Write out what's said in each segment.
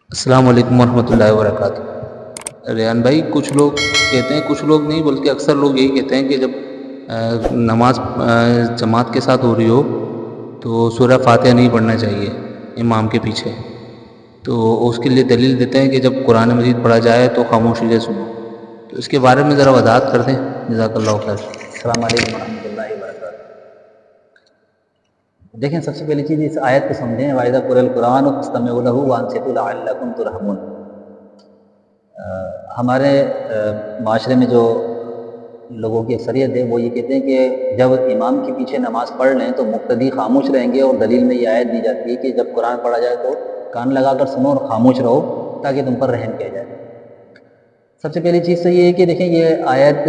السلام علیکم ورحمۃ اللہ وبرکاتہ۔ ریان بھائی، کچھ لوگ کہتے ہیں، کچھ لوگ نہیں بلکہ اکثر لوگ یہی کہتے ہیں کہ جب نماز جماعت کے ساتھ ہو رہی ہو تو سورہ فاتحہ نہیں پڑھنا چاہیے امام کے پیچھے، تو اس کے لیے دلیل دیتے ہیں کہ جب قرآن مجید پڑھا جائے تو خاموشی سے سنو۔ تو اس کے بارے میں ذرا وضاحت کر دیں، جزاک اللہ خیر۔ السلام علیکم ورحمۃ اللہ وبرکاتہ۔ دیکھیں، سب سے پہلی چیز اس آیت کو سمجھیں، وَإِذَا قُرِئَ الْقُرْآنُ فَاسْتَمِعُوا لَهُ وَأَنصِتُوا لَعَلَّكُمْ تُرْحَمُونَ۔ ہمارے معاشرے میں جو لوگوں کی اکثریت ہے وہ یہ کہتے ہیں کہ جب امام کے پیچھے نماز پڑھ لیں تو مقتدی خاموش رہیں گے، اور دلیل میں یہ آیت دی جاتی ہے کہ جب قرآن پڑھا جائے تو کان لگا کر سنو اور خاموش رہو تاکہ تم پر رحم کیا جائے۔ سب سے پہلی چیز تو یہ ہے کہ دیکھیں، یہ آیت،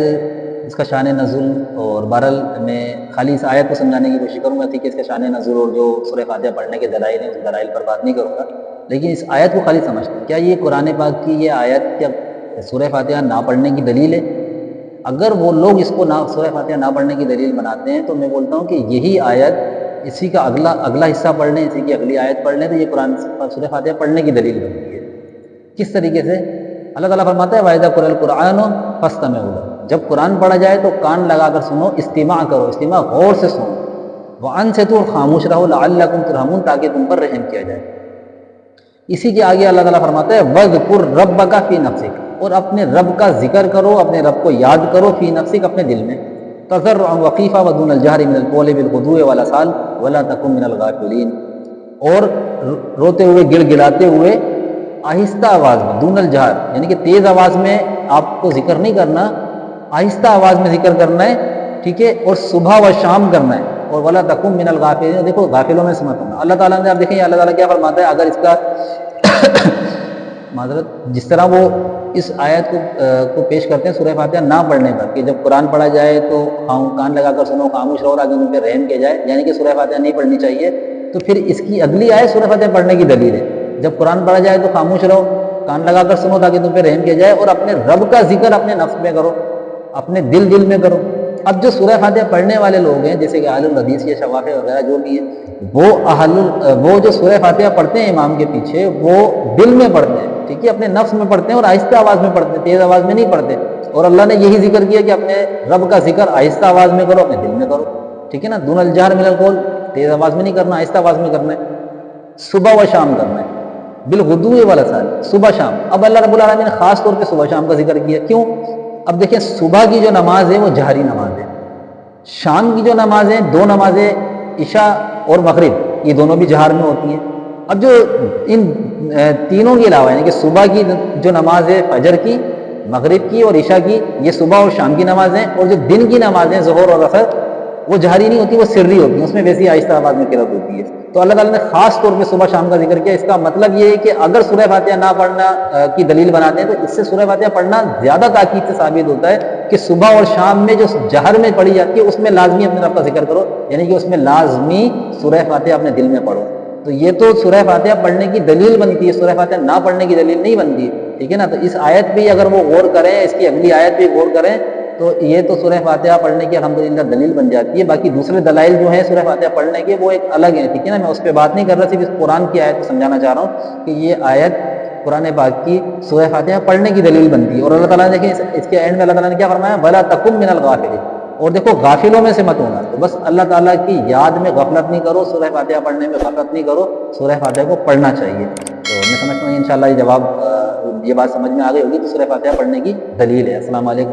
اس کا شان نزول، اور بہرحال میں خالی اس آیت کو سمجھانے کی کوشش کروں گا کہ اس کا شان نزول اور جو سورہ فاتحہ پڑھنے کے دلائل ہیں اس دلائل پر بات نہیں کروں گا، لیکن اس آیت کو خالی سمجھتے ہیں۔ کیا یہ قرآن پاک کی یہ آیت کیا سورہ فاتحہ نہ پڑھنے کی دلیل ہے؟ اگر وہ لوگ اس کو سورہ فاتحہ نہ پڑھنے کی دلیل بناتے ہیں تو میں بولتا ہوں کہ یہی آیت، اسی کا اگلا حصہ پڑھ لیں، اسی کی اگلی آیت پڑھ لیں تو یہ قرآن سورہ فاتحہ پڑھنے کی دلیل بنتی ہے۔ کس طریقے سے؟ اللہ تعالیٰ فرماتا ہے وَإِذَا قُرِئَ الْقُرْآنُ فَاسْتَمِعُوا لَهُ، جب قرآن پڑھا جائے تو کان لگا کر سنو، استماع کرو، استماع غور سے سنو، وَأَنصِتُوا، خاموش رہو، لَعَلَّكُمْ تُرْحَمُونَ، تاکہ تم پر رحم کیا جائے۔ اسی کے آگے اللہ تعالیٰ فرماتا ہے وَاذْكُرْ رَبَّكَ فِي نَفْسِكَ، اور اپنے رب کا ذکر کرو، اپنے رب کو یاد کرو، فی نفسک، اپنے دل میں، تضرعا وخیفا ودون الجہر من القول بالغدو والآصال ولا تکن من الغافلین، اور روتے ہوئے، گڑ گڑاتے ہوئے، آہستہ آواز میں، دون الجہر یعنی کہ تیز آواز میں آپ کو ذکر نہیں کرنا، آہستہ آواز میں ذکر کرنا ہے، ٹھیک ہے، اور صبح و شام کرنا ہے، اور ولا تکن من الغافلین، دیکھو غافلوں میں سمت ہونا۔ اللہ تعالیٰ نے، آپ دیکھیں اللہ تعالیٰ کیا فرماتا ہے، اگر اس کا معذرت، جس طرح وہ اس آیت کو پیش کرتے ہیں سورہ فاتحہ نہ پڑھنے پر، کہ جب قرآن پڑھا جائے تو کان لگا کر سنو، خاموش رہو، آگے ان پہ رحم کیا جائے، یعنی کہ سورہ فاتحہ نہیں پڑھنی چاہیے، تو پھر اس کی اگلی آیت سورہ فاتحہ پڑھنے کی دلیل ہے، جب قرآن پڑھا جائے تو خاموش رہو، کان لگا کر سنو تاکہ تم پہ رحم کیا جائے، اور اپنے رب کا ذکر اپنے نفس میں کرو، اپنے دل میں کرو۔ اب جو سورہ فاتحہ پڑھنے والے لوگ ہیں، جیسے کہ اہل الحدیث یا شوافی وغیرہ جو بھی ہیں، وہ جو سورہ فاتحہ پڑھتے ہیں امام کے پیچھے، وہ دل میں پڑھتے ہیں، ٹھیک ہے، اپنے نفس میں پڑھتے ہیں، اور آہستہ آواز میں پڑھتے ہیں، تیز آواز میں نہیں پڑھتے۔ اور اللہ نے یہی ذکر کیا کہ اپنے رب کا ذکر آہستہ آواز میں کرو، اپنے دل میں کرو، ٹھیک ہے نا، دون الجہر من القول، تیز آواز میں نہیں کرنا، آہستہ آواز میں کرنا ہے، صبح و شام کرنا ہے، بالغدو والآصال، صبح شام۔ اب اللہ رب العالمین نے خاص طور پہ صبح شام کا ذکر کیا، کیوں؟ اب دیکھیں، صبح کی جو نماز ہے وہ جہری نماز ہے، شام کی جو نماز ہیں، دو نمازیں عشاء اور مغرب، یہ دونوں بھی جہر میں ہوتی ہیں۔ اب جو ان تینوں کے علاوہ یعنی کہ صبح کی جو نماز ہے فجر کی، مغرب کی اور عشاء کی، یہ صبح اور شام کی نمازیں، اور جو دن کی نمازیں ظہر اور عصر، وہ جہری نہیں ہوتی، وہ سری ہوتی ہیں، اس میں ویسی آہستہ آواز میں قرات ہوتی ہے۔ تو اللہ تعالیٰ نے خاص طور پہ صبح شام کا ذکر کیا۔ اس کا مطلب یہ ہے کہ اگر سورہ فاتحہ نہ پڑھنا کی دلیل بناتے ہیں تو اس سے سورہ فاتحہ پڑھنا زیادہ تاکید سے ثابت ہوتا ہے کہ صبح اور شام میں جو جہر میں پڑھی جاتی ہے اس میں لازمی اپنے رب کا ذکر کرو، یعنی کہ اس میں لازمی سورہ فاتحہ اپنے دل میں پڑھو۔ تو یہ تو سورہ فاتحہ پڑھنے کی دلیل بنتی ہے، سورہ فاتحہ نہ پڑھنے کی دلیل نہیں بنتی، ٹھیک ہے نا۔ تو اس آیت پہ اگر وہ غور کریں، اس کی اگلی آیت پہ غور کریں تو یہ تو سورہ فاتحہ پڑھنے کی الحمدللہ دلیل بن جاتی ہے۔ باقی دوسرے دلائل جو ہیں سورہ فاتحہ پڑھنے کے وہ ایک الگ ہیں، ٹھیک ہے نا، میں اس پہ بات نہیں کر رہا، صرف اس قرآن کی آیت کو سمجھانا چاہ رہا ہوں کہ یہ آیت قرآن پاک کی سورہ فاتحہ پڑھنے کی دلیل بنتی ہے۔ اور اللہ تعالیٰ نے دیکھیں اس کے اینڈ میں اللہ تعالیٰ نے کیا فرمایا، وَلَا تَكُن مِّنَ الْغَافِلِينَ، اور دیکھو غافلوں میں سے مت ہونا۔ تو بس اللہ تعالیٰ کی یاد میں غفلت نہیں کرو، سورہ فاتحہ پڑھنے میں غفلت نہیں کرو، سورہ فاتحہ کو پڑھنا چاہیے۔ تو میں سمجھتا ہوں انشاءاللہ یہ بات سمجھ میں آ گئی ہوگی، تو سورہ فاتحہ پڑھنے کی دلیل ہے۔ السلام علیکم۔